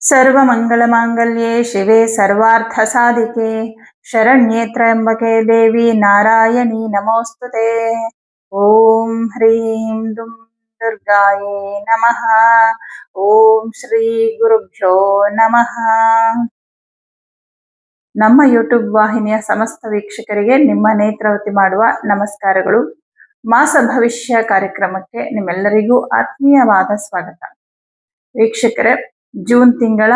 सर्वमङ्गलमाङ्गल्ये शिवे सर्वार्थसाधिके शरण्ये त्र्यम्बके देवी नारायणी नमोऽस्तुते। ॐ ह्रीं दुं दुर्गायै नमः। ಓಂ ಶ್ರೀ ಗುರುಭ್ಯೋ ನಮಃ. ನಮ್ಮ ಯೂಟ್ಯೂಬ್ ವಾಹಿನಿಯ ಸಮಸ್ತ ವೀಕ್ಷಕರಿಗೆ ನಿಮ್ಮ ನೇತ್ರಾವತಿ ಮಾಡುವ ನಮಸ್ಕಾರಗಳು. ಮಾಸ ಭವಿಷ್ಯ ಕಾರ್ಯಕ್ರಮಕ್ಕೆ ನಿಮ್ಮೆಲ್ಲರಿಗೂ ಆತ್ಮೀಯವಾದ ಸ್ವಾಗತ. ವೀಕ್ಷಕರೇ, ಜೂನ್ ತಿಂಗಳ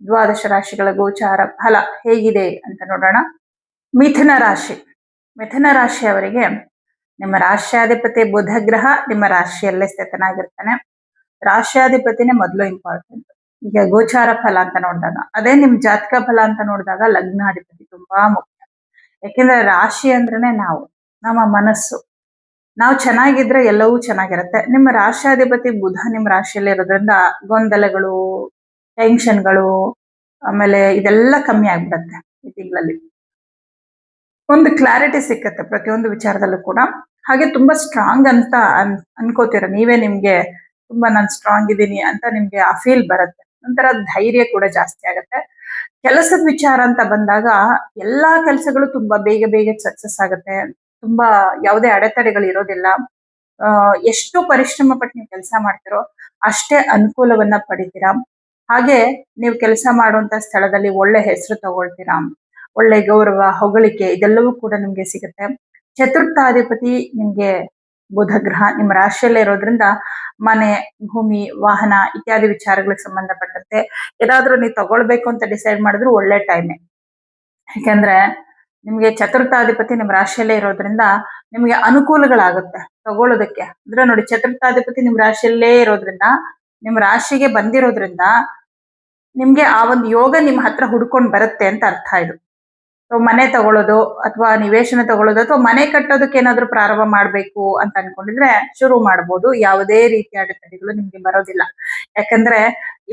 12 ರಾಶಿಗಳ ಗೋಚಾರ ಫಲ ಹೇಗಿದೆ ಅಂತ ನೋಡೋಣ. ಮಿಥುನ ರಾಶಿ. ಮಿಥುನ ರಾಶಿಯವರಿಗೆ ನಿಮ್ಮ ರಾಶ್ಯಾಧಿಪತಿ ಬುಧ ಗ್ರಹ ನಿಮ್ಮ ರಾಶಿಯಲ್ಲೇ ಸ್ಥಿತನಾಗಿರ್ತಾನೆ. ರಾಶ್ಯಾಧಿಪತಿನೇ ಮೊದಲು ಇಂಪಾರ್ಟೆಂಟ್. ಈಗ ಗೋಚಾರ ಫಲ ಅಂತ ನೋಡಿದಾಗ, ಅದೇ ನಿಮ್ ಜಾತಕ ಫಲ ಅಂತ ನೋಡಿದಾಗ ಲಗ್ನಾಧಿಪತಿ ತುಂಬಾ ಮುಖ್ಯ. ಯಾಕೆಂದ್ರೆ ರಾಶಿ ಅಂದ್ರೇನೆ ನಮ್ಮ ಮನಸ್ಸು. ನಾವು ಚೆನ್ನಾಗಿದ್ರೆ ಎಲ್ಲವೂ ಚೆನ್ನಾಗಿರುತ್ತೆ. ನಿಮ್ಮ ರಾಶ್ಯಾಧಿಪತಿ ಬುಧ ನಿಮ್ಮ ರಾಶಿಯಲ್ಲಿ ಇರೋದ್ರಿಂದ ಗೊಂದಲಗಳು, ಟೆನ್ಷನ್ಗಳು, ಆಮೇಲೆ ಇದೆಲ್ಲ ಕಮ್ಮಿ ಆಗ್ಬಿಡತ್ತೆ. ಈ ತಿಂಗಳಲ್ಲಿ ಒಂದು ಕ್ಲಾರಿಟಿ ಸಿಕ್ಕತ್ತೆ ಪ್ರತಿಯೊಂದು ವಿಚಾರದಲ್ಲೂ ಕೂಡ. ಹಾಗೆ ತುಂಬಾ ಸ್ಟ್ರಾಂಗ್ ಅಂತ ಅನ್ಕೋತೀರ ನೀವೇ. ನಿಮ್ಗೆ ತುಂಬಾ ನಾನು ಸ್ಟ್ರಾಂಗ್ ಇದ್ದೀನಿ ಅಂತ ನಿಮ್ಗೆ ಆ ಫೀಲ್ ಬರುತ್ತೆ. ಒಂಥರ ಧೈರ್ಯ ಕೂಡ ಜಾಸ್ತಿ ಆಗತ್ತೆ. ಕೆಲಸದ ವಿಚಾರ ಅಂತ ಬಂದಾಗ ಎಲ್ಲಾ ಕೆಲಸಗಳು ತುಂಬಾ ಬೇಗ ಬೇಗ ಸಕ್ಸಸ್ ಆಗುತ್ತೆ. ತುಂಬಾ ಯಾವುದೇ ಅಡೆತಡೆಗಳು ಇರೋದಿಲ್ಲ. ಎಷ್ಟು ಪರಿಶ್ರಮ ಪಟ್ಟು ನೀವು ಕೆಲಸ ಮಾಡ್ತಿರೋ ಅಷ್ಟೇ ಅನುಕೂಲವನ್ನ ಪಡಿತೀರಾ. ಹಾಗೆ ನೀವು ಕೆಲಸ ಮಾಡುವಂತ ಸ್ಥಳದಲ್ಲಿ ಒಳ್ಳೆ ಹೆಸರು ತಗೊಳ್ತೀರಾ. ಒಳ್ಳೆ ಗೌರವ, ಹೊಗಳಿಕೆ ಇದೆಲ್ಲವೂ ಕೂಡ ನಿಮ್ಗೆ ಸಿಗುತ್ತೆ. ಚತುರ್ಥಾಧಿಪತಿ ನಿಮ್ಗೆ ಬುಧ ಗ್ರಹ ನಿಮ್ಮ ರಾಶಿಯಲ್ಲೇ ಇರೋದ್ರಿಂದ ಮನೆ, ಭೂಮಿ, ವಾಹನ ಇತ್ಯಾದಿ ವಿಚಾರಗಳಿಗೆ ಸಂಬಂಧಪಟ್ಟಂತೆ ಏನಾದ್ರೂ ನೀವು ತಗೊಳ್ಬೇಕು ಅಂತ ಡಿಸೈಡ್ ಮಾಡಿದ್ರು ಒಳ್ಳೆ ಟೈಮೇ. ಯಾಕಂದ್ರೆ ನಿಮ್ಗೆ ಚತುರ್ಥಾಧಿಪತಿ ನಿಮ್ಮ ರಾಶಿಯಲ್ಲೇ ಇರೋದ್ರಿಂದ ನಿಮ್ಗೆ ಅನುಕೂಲಗಳಾಗುತ್ತೆ ತಗೊಳ್ಳೋದಕ್ಕೆ. ಅಂದ್ರೆ ನೋಡಿ, ಚತುರ್ಥಾಧಿಪತಿ ನಿಮ್ ರಾಶಿಯಲ್ಲೇ ಇರೋದ್ರಿಂದ, ನಿಮ್ ರಾಶಿಗೆ ಬಂದಿರೋದ್ರಿಂದ ನಿಮ್ಗೆ ಆ ಒಂದು ಯೋಗ ನಿಮ್ಮ ಹತ್ರ ಹುಡ್ಕೊಂಡ್ ಬರುತ್ತೆ ಅಂತ ಅರ್ಥ ಇದು. ಮನೆ ತಗೊಳ್ಳೋದು ಅಥವಾ ನಿವೇಶನ ತಗೊಳ್ಳೋದು ಅಥವಾ ಮನೆ ಕಟ್ಟೋದಕ್ಕೆ ಏನಾದ್ರು ಪ್ರಾರಂಭ ಮಾಡ್ಬೇಕು ಅಂತ ಅನ್ಕೊಂಡಿದ್ರೆ ಶುರು ಮಾಡ್ಬೋದು. ಯಾವುದೇ ರೀತಿಯ ಅಡೆತಡೆಗಳು ನಿಮ್ಗೆ ಬರೋದಿಲ್ಲ. ಯಾಕಂದ್ರೆ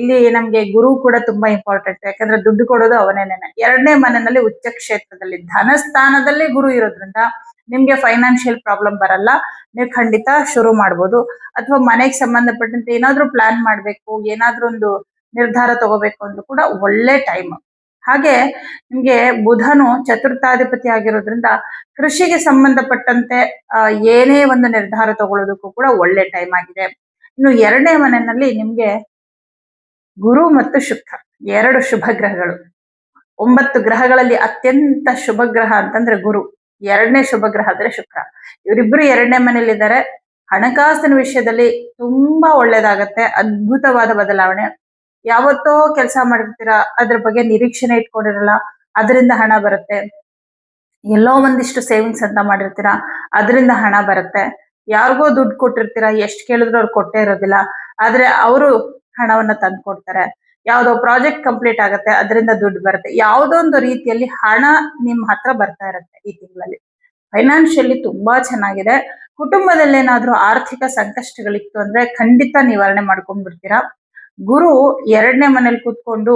ಇಲ್ಲಿ ನಮ್ಗೆ ಗುರು ಕೂಡ ತುಂಬಾ ಇಂಪಾರ್ಟೆಂಟ್. ಯಾಕಂದ್ರೆ ದುಡ್ಡು ಕೊಡೋದು ಅವನೇನೆ. 2ನೇ ಮನೆಯಲ್ಲಿ ಉಚ್ಚ ಕ್ಷೇತ್ರದಲ್ಲಿ ಧನ ಸ್ಥಾನದಲ್ಲಿ ಗುರು ಇರೋದ್ರಿಂದ ನಿಮ್ಗೆ ಫೈನಾನ್ಷಿಯಲ್ ಪ್ರಾಬ್ಲಮ್ ಬರಲ್ಲ. ನೀವು ಖಂಡಿತ ಶುರು ಮಾಡ್ಬೋದು. ಅಥವಾ ಮನೆಗೆ ಸಂಬಂಧಪಟ್ಟಂತೆ ಏನಾದ್ರೂ ಪ್ಲಾನ್ ಮಾಡ್ಬೇಕು, ಏನಾದ್ರೂ ಒಂದು ನಿರ್ಧಾರ ತಗೋಬೇಕು ಅಂದ್ರೂ ಕೂಡ ಒಳ್ಳೆ ಟೈಮ್. ಹಾಗೆ ನಿಮ್ಗೆ ಬುಧನು ಚತುರ್ಥಾಧಿಪತಿ ಆಗಿರೋದ್ರಿಂದ ಕೃಷಿಗೆ ಸಂಬಂಧಪಟ್ಟಂತೆ ಏನೇ ಒಂದು ನಿರ್ಧಾರ ತಗೊಳ್ಳೋದಕ್ಕೂ ಕೂಡ ಒಳ್ಳೆ ಟೈಮ್ ಆಗಿದೆ. ಇನ್ನು 2ನೇ ಮನೆಯಲ್ಲಿ ನಿಮ್ಗೆ ಗುರು ಮತ್ತು ಶುಕ್ರ 2 ಶುಭ ಗ್ರಹಗಳು. 9 ಗ್ರಹಗಳಲ್ಲಿ ಅತ್ಯಂತ ಶುಭ ಗ್ರಹ ಅಂತಂದ್ರೆ ಗುರು. 2ನೇ ಶುಭ ಗ್ರಹ ಅಂದ್ರೆ ಶುಕ್ರ. ಇವರಿಬ್ರು 2ನೇ ಮನೆಯಲ್ಲಿದ್ದಾರೆ. ಹಣಕಾಸಿನ ವಿಷಯದಲ್ಲಿ ತುಂಬಾ ಒಳ್ಳೇದಾಗತ್ತೆ. ಅದ್ಭುತವಾದ ಬದಲಾವಣೆ. ಯಾವತ್ತೋ ಕೆಲಸ ಮಾಡಿರ್ತೀರಾ, ಅದ್ರ ಬಗ್ಗೆ ನಿರೀಕ್ಷಣೆ ಇಟ್ಕೊಂಡಿರಲ್ಲ, ಅದರಿಂದ ಹಣ ಬರುತ್ತೆ. ಎಲ್ಲೋ ಒಂದಿಷ್ಟು ಸೇವಿಂಗ್ಸ್ ಅಂತ ಮಾಡಿರ್ತೀರಾ, ಅದರಿಂದ ಹಣ ಬರುತ್ತೆ. ಯಾರಿಗೋ ದುಡ್ಡು ಕೊಟ್ಟಿರ್ತೀರಾ, ಎಷ್ಟು ಕೇಳಿದ್ರು ಅವ್ರು ಕೊಟ್ಟೇ ಇರೋದಿಲ್ಲ, ಆದ್ರೆ ಅವರು ಹಣವನ್ನ ತಂದು ಕೊಡ್ತಾರೆ. ಯಾವ್ದೋ ಪ್ರಾಜೆಕ್ಟ್ ಕಂಪ್ಲೀಟ್ ಆಗುತ್ತೆ, ಅದರಿಂದ ದುಡ್ಡು ಬರುತ್ತೆ. ಯಾವುದೋ ಒಂದು ರೀತಿಯಲ್ಲಿ ಹಣ ನಿಮ್ ಹತ್ರ ಬರ್ತಾ ಇರುತ್ತೆ. ಈ ತಿಂಗಳಲ್ಲಿ ಫೈನಾನ್ಷಿಯಲಿ ತುಂಬಾ ಚೆನ್ನಾಗಿದೆ. ಕುಟುಂಬದಲ್ಲಿ ಏನಾದ್ರೂ ಆರ್ಥಿಕ ಸಂಕಷ್ಟಗಳಿತ್ತು ಅಂದ್ರೆ ಖಂಡಿತ ನಿವಾರಣೆ ಮಾಡ್ಕೊಂಡ್ಬಿಡ್ತೀರಾ. ಗುರು 2ನೇ ಮನೇಲಿ ಕೂತ್ಕೊಂಡು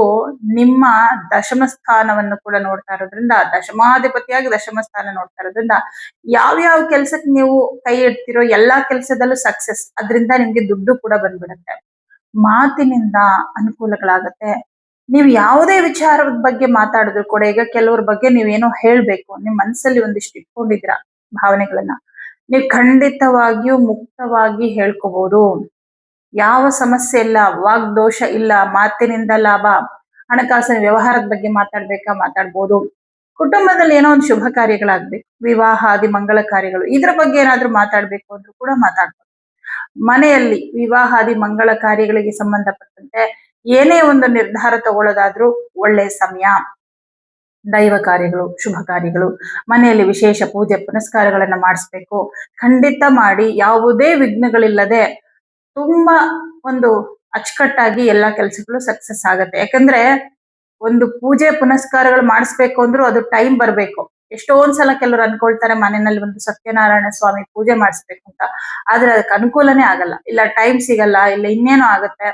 ನಿಮ್ಮ ದಶಮ ಸ್ಥಾನವನ್ನು ಕೂಡ ನೋಡ್ತಾ ಇರೋದ್ರಿಂದ, ದಶಮಾಧಿಪತಿಯಾಗಿ ದಶಮ ಸ್ಥಾನ ನೋಡ್ತಾ ಇರೋದ್ರಿಂದ ಯಾವ ಕೆಲ್ಸಕ್ಕೆ ನೀವು ಕೈ ಇಡ್ತಿರೋ ಎಲ್ಲಾ ಕೆಲ್ಸದಲ್ಲೂ ಸಕ್ಸಸ್. ಅದರಿಂದ ನಿಮ್ಗೆ ದುಡ್ಡು ಕೂಡ ಬಂದ್ಬಿಡುತ್ತೆ. ಮಾತಿನಿಂದ ಅನುಕೂಲಗಳಾಗತ್ತೆ. ನೀವು ಯಾವುದೇ ವಿಚಾರದ ಬಗ್ಗೆ ಮಾತಾಡಿದ್ರು ಕೂಡ, ಈಗ ಕೆಲವ್ರ ಬಗ್ಗೆ ನೀವೇನೋ ಹೇಳ್ಬೇಕು, ನಿಮ್ ಮನಸ್ಸಲ್ಲಿ ಒಂದಿಷ್ಟು ಇಟ್ಕೊಂಡಿದ್ದೀರಾ ಭಾವನೆಗಳನ್ನ, ನೀವು ಖಂಡಿತವಾಗಿಯೂ ಮುಕ್ತವಾಗಿ ಹೇಳ್ಕೋಬಹುದು. ಯಾವ ಸಮಸ್ಯೆ ಇಲ್ಲ, ವಾಗ್ದೋಷ ಇಲ್ಲ, ಮಾತಿನಿಂದ ಲಾಭ. ಹಣಕಾಸಿನ ವ್ಯವಹಾರದ ಬಗ್ಗೆ ಮಾತಾಡ್ಬೋದು. ಕುಟುಂಬದಲ್ಲಿ ಏನೋ ಒಂದು ಶುಭ ಕಾರ್ಯಗಳಾಗ್ಬೇಕು, ವಿವಾಹ ಆದಿ ಮಂಗಳ ಕಾರ್ಯಗಳು, ಇದ್ರ ಬಗ್ಗೆ ಏನಾದ್ರೂ ಮಾತಾಡ್ಬೇಕು ಅಂದ್ರೂ ಕೂಡ ಮಾತಾಡ್ಬೋದು. ಮನೆಯಲ್ಲಿ ವಿವಾಹ ಆದಿ ಮಂಗಳ ಕಾರ್ಯಗಳಿಗೆ ಸಂಬಂಧಪಟ್ಟಂತೆ ಏನೇ ಒಂದು ನಿರ್ಧಾರ ತಗೊಳ್ಳೋದಾದ್ರೂ ಒಳ್ಳೆ ಸಮಯ. ದೈವ ಕಾರ್ಯಗಳು, ಶುಭ ಕಾರ್ಯಗಳು, ಮನೆಯಲ್ಲಿ ವಿಶೇಷ ಪೂಜೆ ಪುನಸ್ಕಾರಗಳನ್ನ ಮಾಡಿಸ್ಬೇಕು, ಖಂಡಿತ ಮಾಡಿ. ಯಾವುದೇ ವಿಘ್ನಗಳಿಲ್ಲದೆ ತುಂಬಾ ಒಂದು ಅಚ್ಚುಕಟ್ಟಾಗಿ ಎಲ್ಲಾ ಕೆಲಸಗಳು ಸಕ್ಸಸ್ ಆಗತ್ತೆ. ಯಾಕಂದ್ರೆ ಒಂದು ಪೂಜೆ ಪುನಸ್ಕಾರಗಳು ಮಾಡಿಸ್ಬೇಕು ಅಂದ್ರೂ ಅದು ಟೈಮ್ ಬರ್ಬೇಕು. ಎಷ್ಟೊಂದ್ಸಲ ಕೆಲವರು ಅನ್ಕೊಳ್ತಾರೆ ಮನೆಯಲ್ಲಿ ಒಂದು ಸತ್ಯನಾರಾಯಣ ಸ್ವಾಮಿ ಪೂಜೆ ಮಾಡಿಸ್ಬೇಕು ಅಂತ, ಆದ್ರೆ ಅದಕ್ಕೆ ಅನುಕೂಲನೇ ಆಗಲ್ಲ, ಇಲ್ಲ ಟೈಮ್ ಸಿಗಲ್ಲ, ಇಲ್ಲ ಇನ್ನೇನೋ ಆಗತ್ತೆ.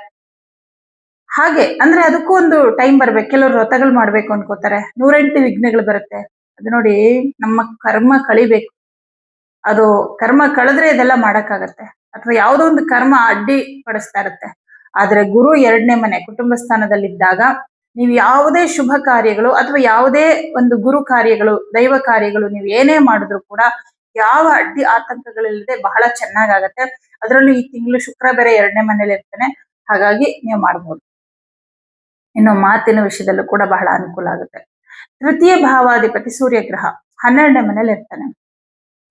ಹಾಗೆ ಅಂದ್ರೆ ಅದಕ್ಕೂ ಒಂದು ಟೈಮ್ ಬರ್ಬೇಕು. ಕೆಲವರು ವ್ರತಗಳು ಮಾಡ್ಬೇಕು ಅನ್ಕೋತಾರೆ, 108 ವಿಘ್ನಗಳು ಬರುತ್ತೆ. ಅದು ನೋಡಿ, ನಮ್ಮ ಕರ್ಮ ಕಳಿಬೇಕು. ಅದು ಕರ್ಮ ಕಳೆದ್ರೆ ಇದೆಲ್ಲ ಮಾಡಕ್ಕಾಗತ್ತೆ. ಅಥವಾ ಯಾವುದೋ ಒಂದು ಕರ್ಮ ಅಡ್ಡಿ ಪಡಿಸ್ತಾ ಇರುತ್ತೆ. ಆದ್ರೆ ಗುರು 2ನೇ ಮನೆ ಕುಟುಂಬ ಸ್ಥಾನದಲ್ಲಿದ್ದಾಗ ನೀವು ಯಾವುದೇ ಶುಭ ಕಾರ್ಯಗಳು ಅಥವಾ ಯಾವುದೇ ಒಂದು ಗುರು ಕಾರ್ಯಗಳು, ದೈವ ಕಾರ್ಯಗಳು ನೀವು ಏನೇ ಮಾಡಿದ್ರು ಕೂಡ ಯಾವ ಅಡ್ಡಿ ಆತಂಕಗಳಿಲ್ಲದೆ ಬಹಳ ಚೆನ್ನಾಗಾಗತ್ತೆ. ಅದರಲ್ಲೂ ಈ ತಿಂಗಳು ಶುಕ್ರ ಬೇರೆ 2ನೇ ಮನೇಲಿ ಇರ್ತಾನೆ, ಹಾಗಾಗಿ ನೀವು ಮಾಡ್ಬೋದು. ಇನ್ನು ಮಾತಿನ ವಿಷಯದಲ್ಲೂ ಕೂಡ ಬಹಳ ಅನುಕೂಲ ಆಗುತ್ತೆ. ತೃತೀಯ ಭಾವಾಧಿಪತಿ ಸೂರ್ಯಗ್ರಹ 12ನೇ ಮನೇಲಿ ಇರ್ತಾನೆ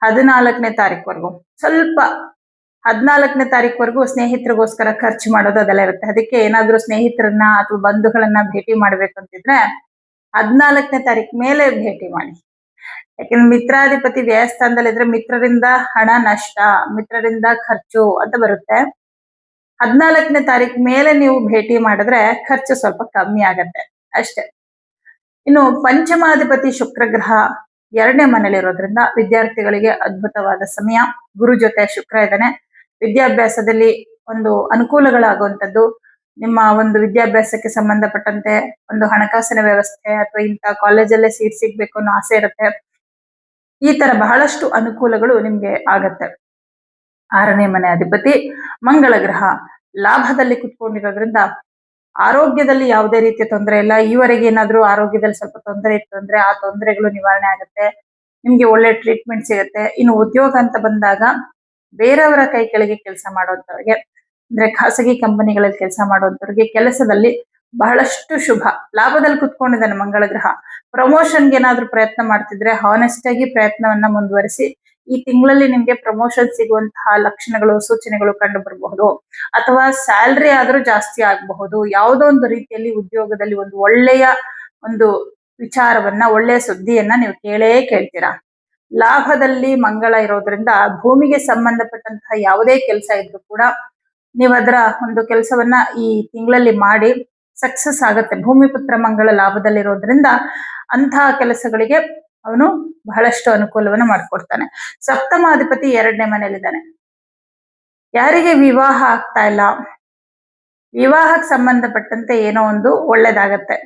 14ನೇ ತಾರೀಕುವರೆಗೂ. ಸ್ವಲ್ಪ 14ನೇ ತಾರೀಕುವರೆಗೂ ಸ್ನೇಹಿತರಿಗೋಸ್ಕರ ಖರ್ಚು ಮಾಡೋದು ಅದೆಲ್ಲ ಇರುತ್ತೆ. ಅದಕ್ಕೆ ಏನಾದ್ರೂ ಸ್ನೇಹಿತರನ್ನ ಅಥವಾ ಬಂಧುಗಳನ್ನ ಭೇಟಿ ಮಾಡ್ಬೇಕಂತಿದ್ರೆ 14ನೇ ತಾರೀಕು ಮೇಲೆ ಭೇಟಿ ಮಾಡಿ. ಯಾಕೆಂದ್ರೆ ಮಿತ್ರಾಧಿಪತಿ ವ್ಯಯಸ್ಥಾನದಲ್ಲಿದ್ರೆ ಮಿತ್ರರಿಂದ ಹಣ ನಷ್ಟ, ಮಿತ್ರರಿಂದ ಖರ್ಚು ಅಂತ ಬರುತ್ತೆ. 14ನೇ ತಾರೀಕು ಮೇಲೆ ನೀವು ಭೇಟಿ ಮಾಡಿದ್ರೆ ಖರ್ಚು ಸ್ವಲ್ಪ ಕಮ್ಮಿ ಆಗತ್ತೆ ಅಷ್ಟೇ. ಇನ್ನು ಪಂಚಮಾಧಿಪತಿ ಶುಕ್ರಗ್ರಹ 2ನೇ ಮನೇಲಿರೋದ್ರಿಂದ ವಿದ್ಯಾರ್ಥಿಗಳಿಗೆ ಅದ್ಭುತವಾದ ಸಮಯ. ಗುರು ಜೊತೆ ಶುಕ್ರ ಇದ್ದಾನೆ. ವಿದ್ಯಾಭ್ಯಾಸದಲ್ಲಿ ಒಂದು ಅನುಕೂಲಗಳಾಗುವಂಥದ್ದು, ನಿಮ್ಮ ಒಂದು ವಿದ್ಯಾಭ್ಯಾಸಕ್ಕೆ ಸಂಬಂಧಪಟ್ಟಂತೆ ಒಂದು ಹಣಕಾಸಿನ ವ್ಯವಸ್ಥೆ ಅಥವಾ ಇಂಥ ಕಾಲೇಜಲ್ಲೇ ಸೀಟ್ ಸಿಗ್ಬೇಕು ಅನ್ನೋ ಆಸೆ ಇರುತ್ತೆ. ಈ ತರ ಬಹಳಷ್ಟು ಅನುಕೂಲಗಳು ನಿಮ್ಗೆ ಆಗತ್ತೆ. 6ನೇ ಮನೆ ಅಧಿಪತಿ ಮಂಗಳ ಗ್ರಹ ಲಾಭದಲ್ಲಿ ಕುತ್ಕೊಂಡಿರೋದ್ರಿಂದ ಆರೋಗ್ಯದಲ್ಲಿ ಯಾವುದೇ ರೀತಿಯ ತೊಂದರೆ ಇಲ್ಲ. ಈವರೆಗೆ ಏನಾದ್ರೂ ಆರೋಗ್ಯದಲ್ಲಿ ಸ್ವಲ್ಪ ತೊಂದರೆ ಇತ್ತು ಅಂದ್ರೆ ಆ ತೊಂದರೆಗಳು ನಿವಾರಣೆ ಆಗುತ್ತೆ. ನಿಮ್ಗೆ ಒಳ್ಳೆ ಟ್ರೀಟ್ಮೆಂಟ್ ಸಿಗುತ್ತೆ. ಇನ್ನು ಉದ್ಯೋಗ ಅಂತ ಬಂದಾಗ ಬೇರೆಯವರ ಕೈ ಕೆಳಗೆ ಕೆಲಸ ಮಾಡುವಂತವ್ರಿಗೆ, ಅಂದ್ರೆ ಖಾಸಗಿ ಕಂಪನಿಗಳಲ್ಲಿ ಕೆಲಸ ಮಾಡುವಂತವ್ರಿಗೆ ಕೆಲಸದಲ್ಲಿ ಬಹಳಷ್ಟು ಶುಭ. ಲಾಭದಲ್ಲಿ ಕುತ್ಕೊಂಡಿದ್ದಾನೆ ಮಂಗಳ ಗ್ರಹ. ಪ್ರಮೋಷನ್ಗೆ ಏನಾದ್ರೂ ಪ್ರಯತ್ನ ಮಾಡ್ತಿದ್ರೆ ಹಾನೆಸ್ಟ್ ಆಗಿ ಪ್ರಯತ್ನವನ್ನ ಮುಂದುವರಿಸಿ. ಈ ತಿಂಗಳಲ್ಲಿ ನಿಮ್ಗೆ ಪ್ರಮೋಷನ್ ಸಿಗುವಂತಹ ಲಕ್ಷಣಗಳು, ಸೂಚನೆಗಳು ಕಂಡು ಬರಬಹುದು. ಅಥವಾ ಸ್ಯಾಲ್ರಿ ಆದ್ರೂ ಜಾಸ್ತಿ ಆಗಬಹುದು. ಯಾವುದೋ ಒಂದು ರೀತಿಯಲ್ಲಿ ಉದ್ಯೋಗದಲ್ಲಿ ಒಂದು ಒಳ್ಳೆಯ ಒಂದು ವಿಚಾರವನ್ನ, ಒಳ್ಳೆಯ ಸುದ್ದಿಯನ್ನ ನೀವು ಕೇಳ್ತೀರಾ. ಲಾಭದಲ್ಲಿ ಮಂಗಳ ಇರೋದ್ರಿಂದ ಭೂಮಿಗೆ ಸಂಬಂಧಪಟ್ಟಂತಹ ಯಾವುದೇ ಕೆಲಸ ಇದ್ರೂ ಕೂಡ ನೀವು ಅದರ ಒಂದು ಕೆಲಸವನ್ನ ಈ ತಿಂಗಳಲ್ಲಿ ಮಾಡಿ ಸಕ್ಸಸ್ ಆಗತ್ತೆ. ಭೂಮಿ ಪುತ್ರ ಮಂಗಳ ಲಾಭದಲ್ಲಿರೋದ್ರಿಂದ ಅಂತಹ ಕೆಲಸಗಳಿಗೆ ಅವನು ಬಹಳಷ್ಟು ಅನುಕೂಲವನ್ನು ಮಾಡಿಕೊಡ್ತಾನೆ. ಸಪ್ತಮಾಧಿಪತಿ 2ನೇ ಮನೇಲಿದ್ದಾನೆ. ಯಾರಿಗೆ ವಿವಾಹ ಆಗ್ತಾ ಇಲ್ಲ, ವಿವಾಹಕ್ಕೆ ಸಂಬಂಧಪಟ್ಟಂತೆ ಏನೋ ಒಂದು ಒಳ್ಳೇದಾಗತ್ತೆ.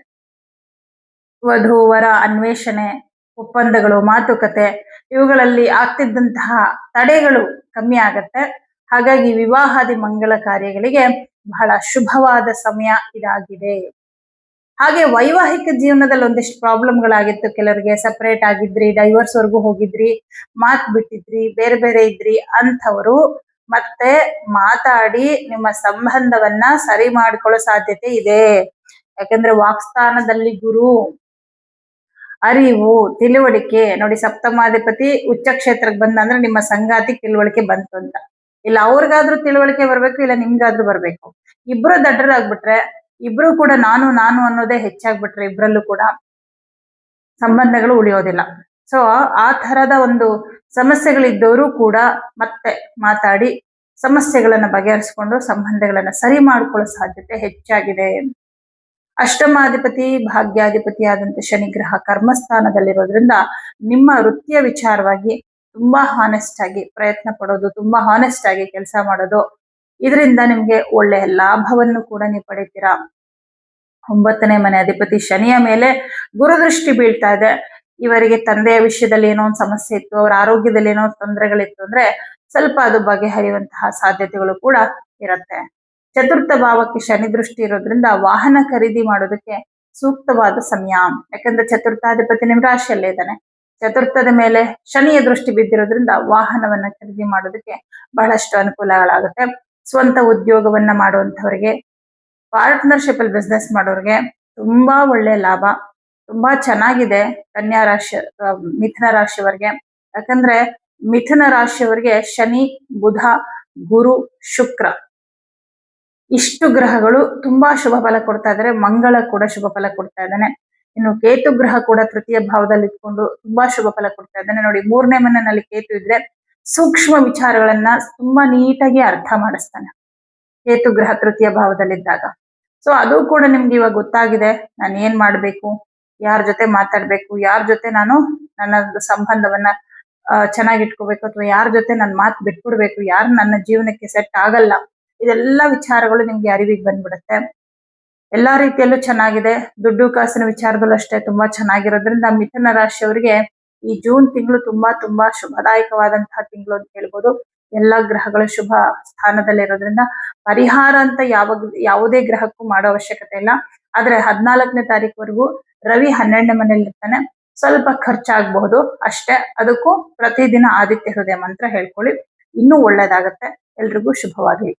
ವಧುವರ ಅನ್ವೇಷಣೆ, ಒಪ್ಪಂದಗಳು, ಮಾತುಕತೆ ಇವುಗಳಲ್ಲಿ ಆಗ್ತಿದ್ದಂತಹ ತಡೆಗಳು ಕಮ್ಮಿ ಆಗತ್ತೆ. ಹಾಗಾಗಿ ವಿವಾಹಾದಿ ಮಂಗಳ ಕಾರ್ಯಗಳಿಗೆ ಬಹಳ ಶುಭವಾದ ಸಮಯ ಇದಾಗಿದೆ. ಹಾಗೆ ವೈವಾಹಿಕ ಜೀವನದಲ್ಲಿ ಒಂದಿಷ್ಟು ಪ್ರಾಬ್ಲಮ್ಗಳಾಗಿತ್ತು. ಕೆಲವರಿಗೆ ಸಪರೇಟ್ ಆಗಿದ್ರಿ, ಡೈವರ್ಸ್ ವರ್ಗೂ ಹೋಗಿದ್ರಿ, ಮಾತು ಬಿಟ್ಟಿದ್ರಿ, ಬೇರೆ ಬೇರೆ ಇದ್ರಿ ಅಂಥವರು ಮತ್ತೆ ಮಾತಾಡಿ ನಿಮ್ಮ ಸಂಬಂಧವನ್ನ ಸರಿ ಮಾಡ್ಕೊಳ್ಳೋ ಸಾಧ್ಯತೆ ಇದೆ. ಯಾಕಂದ್ರೆ ವಾಕ್ಸ್ಥಾನದಲ್ಲಿ ಗುರು, ಅರಿವು, ತಿಳುವಳಿಕೆ ನೋಡಿ. ಸಪ್ತಮಾಧಿಪತಿ ಉಚ್ಚ ಕ್ಷೇತ್ರಕ್ಕೆ ಬಂದಂದ್ರೆ ನಿಮ್ಮ ಸಂಗಾತಿ ತಿಳುವಳಿಕೆ ಬಂತು ಅಂತ. ಇಲ್ಲ ಅವ್ರಿಗಾದ್ರೂ ತಿಳುವಳಿಕೆ ಬರ್ಬೇಕು, ಇಲ್ಲ ನಿಮ್ಗಾದ್ರೂ ಬರ್ಬೇಕು. ಇಬ್ರು ದಡ್ಡರಾಗ್ಬಿಟ್ರೆ, ಇಬ್ರು ಕೂಡ ನಾನು ಅನ್ನೋದೇ ಹೆಚ್ಚಾಗ್ಬಿಟ್ರೆ ಇಬ್ರಲ್ಲೂ ಕೂಡ ಸಂಬಂಧಗಳು ಉಳಿಯೋದಿಲ್ಲ. ಸೊ ಆ ತರದ ಒಂದು ಸಮಸ್ಯೆಗಳಿದ್ದವರು ಕೂಡ ಮತ್ತೆ ಮಾತಾಡಿ ಸಮಸ್ಯೆಗಳನ್ನ ಬಗೆಹರಿಸ್ಕೊಂಡು ಸಂಬಂಧಗಳನ್ನ ಸರಿ ಮಾಡ್ಕೊಳ್ಳೋ ಸಾಧ್ಯತೆ ಹೆಚ್ಚಾಗಿದೆ. ಅಷ್ಟಮಾಧಿಪತಿ ಭಾಗ್ಯಾಧಿಪತಿ ಆದಂತ ಶನಿಗ್ರಹ ಕರ್ಮಸ್ಥಾನದಲ್ಲಿರೋದ್ರಿಂದ ನಿಮ್ಮ ವೃತ್ತಿಯ ವಿಚಾರವಾಗಿ ತುಂಬಾ ಹಾನೆಸ್ಟ್ ಆಗಿ ಪ್ರಯತ್ನ ಪಡೋದು, ತುಂಬಾ ಹಾನೆಸ್ಟ್ ಆಗಿ ಕೆಲಸ ಮಾಡೋದು, ಇದರಿಂದ ನಿಮ್ಗೆ ಒಳ್ಳೆಯ ಲಾಭವನ್ನು ಕೂಡ ನೀವು ಪಡಿತೀರಾ. 9ನೇ ಮನೆ ಅಧಿಪತಿ ಶನಿಯ ಮೇಲೆ ಗುರುದೃಷ್ಟಿ ಬೀಳ್ತಾ ಇದೆ. ಇವರಿಗೆ ತಂದೆಯ ವಿಷಯದಲ್ಲಿ ಏನೋ ಒಂದು ಸಮಸ್ಯೆ ಇತ್ತು, ಅವರ ಆರೋಗ್ಯದಲ್ಲಿ ಏನೋ ತೊಂದರೆಗಳಿತ್ತು ಅಂದ್ರೆ ಸ್ವಲ್ಪ ಅದು ಬಗೆಹರಿಯುವಂತಹ ಸಾಧ್ಯತೆಗಳು ಕೂಡ ಇರುತ್ತೆ. ಚತುರ್ಥ ಭಾವಕ್ಕೆ ಶನಿ ದೃಷ್ಟಿ ಇರೋದ್ರಿಂದ ವಾಹನ ಖರೀದಿ ಮಾಡೋದಕ್ಕೆ ಸೂಕ್ತವಾದ ಸಮಯ. ಯಾಕಂದ್ರೆ ಚತುರ್ಥಾಧಿಪತಿ ನಿಮ್ಮ ರಾಶಿಯಲ್ಲೇ ಇದ್ದಾನೆ. ಚತುರ್ಥದ ಮೇಲೆ ಶನಿಯ ದೃಷ್ಟಿ ಬಿದ್ದಿರೋದ್ರಿಂದ ವಾಹನವನ್ನ ಖರೀದಿ ಮಾಡೋದಕ್ಕೆ ಬಹಳಷ್ಟು ಅನುಕೂಲಗಳಾಗುತ್ತೆ. ಸ್ವಂತ ಉದ್ಯೋಗವನ್ನ ಮಾಡುವಂಥವ್ರಿಗೆ, ಪಾರ್ಟ್ನರ್ಶಿಪ್ ಅಲ್ಲಿ ಬಿಸ್ನೆಸ್ ಮಾಡೋರಿಗೆ ತುಂಬಾ ಒಳ್ಳೆ ಲಾಭ, ತುಂಬಾ ಚೆನ್ನಾಗಿದೆ. ಕನ್ಯಾ ರಾಶಿ, ಮಿಥುನ ರಾಶಿಯವರಿಗೆ, ಯಾಕಂದ್ರೆ ಮಿಥುನ ರಾಶಿಯವರಿಗೆ ಶನಿ, ಬುಧ, ಗುರು, ಶುಕ್ರ ಇಷ್ಟು ಗ್ರಹಗಳು ತುಂಬಾ ಶುಭ ಫಲ ಕೊಡ್ತಾ ಇದ್ದಾರೆ. ಮಂಗಳ ಕೂಡ ಶುಭ ಫಲ ಕೊಡ್ತಾ ಇದ್ದಾನೆ. ಇನ್ನು ಕೇತು ಗ್ರಹ ಕೂಡ ತೃತೀಯ ಭಾವದಲ್ಲಿ ಇಟ್ಕೊಂಡು ತುಂಬಾ ಶುಭ ಫಲ ಕೊಡ್ತಾ ಇದ್ದಾನೆ. ನೋಡಿ 3ನೇ ಮನೆಯಲ್ಲಿ ಕೇತು ಇದ್ರೆ ಸೂಕ್ಷ್ಮ ವಿಚಾರಗಳನ್ನ ತುಂಬಾ ನೀಟಾಗಿ ಅರ್ಥ ಮಾಡಿಸ್ತಾನೆ ಕೇತು ಗ್ರಹ ತೃತೀಯ ಭಾವದಲ್ಲಿದ್ದಾಗ. ಸೊ ಅದು ಕೂಡ ನಿಮ್ಗೆ ಇವಾಗ ಗೊತ್ತಾಗಿದೆ, ನಾನು ಏನ್ ಮಾಡ್ಬೇಕು, ಯಾರ ಜೊತೆ ಮಾತಾಡ್ಬೇಕು, ಯಾರ ಜೊತೆ ನಾನು ನನ್ನ ಸಂಬಂಧವನ್ನ ಚೆನ್ನಾಗಿಟ್ಕೋಬೇಕು, ಅಥವಾ ಯಾರ ಜೊತೆ ನನ್ನ ಮಾತು ಬಿಟ್ಬಿಡ್ಬೇಕು, ಯಾರು ನನ್ನ ಜೀವನಕ್ಕೆ ಸೆಟ್ ಆಗಲ್ಲ, ಇದೆಲ್ಲ ವಿಚಾರಗಳು ನಿಮ್ಗೆ ಅರಿವಿಗೆ ಬಂದ್ಬಿಡುತ್ತೆ. ಎಲ್ಲಾ ರೀತಿಯಲ್ಲೂ ಚೆನ್ನಾಗಿದೆ. ದುಡ್ಡು ಕಾಸಿನ ವಿಚಾರದಲ್ಲೂ ಅಷ್ಟೇ ತುಂಬಾ ಚೆನ್ನಾಗಿರೋದ್ರಿಂದ ಮಿಥುನ ರಾಶಿಯವರಿಗೆ ಈ ಜೂನ್ ತಿಂಗಳು ತುಂಬಾ ಶುಭದಾಯಕವಾದಂತಹ ತಿಂಗಳು ಅಂತ ಹೇಳ್ಬೋದು. ಎಲ್ಲಾ ಗ್ರಹಗಳು ಶುಭ ಸ್ಥಾನದಲ್ಲಿರೋದ್ರಿಂದ ಪರಿಹಾರ ಅಂತ ಯಾವುದೇ ಗ್ರಹಕ್ಕೂ ಮಾಡೋ ಅವಶ್ಯಕತೆ ಇಲ್ಲ. ಆದ್ರೆ 14ನೇ ತಾರೀಕುವರೆಗೂ ರವಿ 12ನೇ ಮನೇಲಿ ಇರ್ತಾನೆ. ಸ್ವಲ್ಪ ಖರ್ಚಾಗಬಹುದು ಅಷ್ಟೇ. ಅದಕ್ಕೂ ಪ್ರತಿದಿನ ಆದಿತ್ಯ ಹೃದಯ ಮಂತ್ರ ಹೇಳ್ಕೊಳ್ಳಿ, ಇನ್ನೂ ಒಳ್ಳೇದಾಗತ್ತೆ. ಎಲ್ರಿಗೂ ಶುಭವಾಗಲಿ.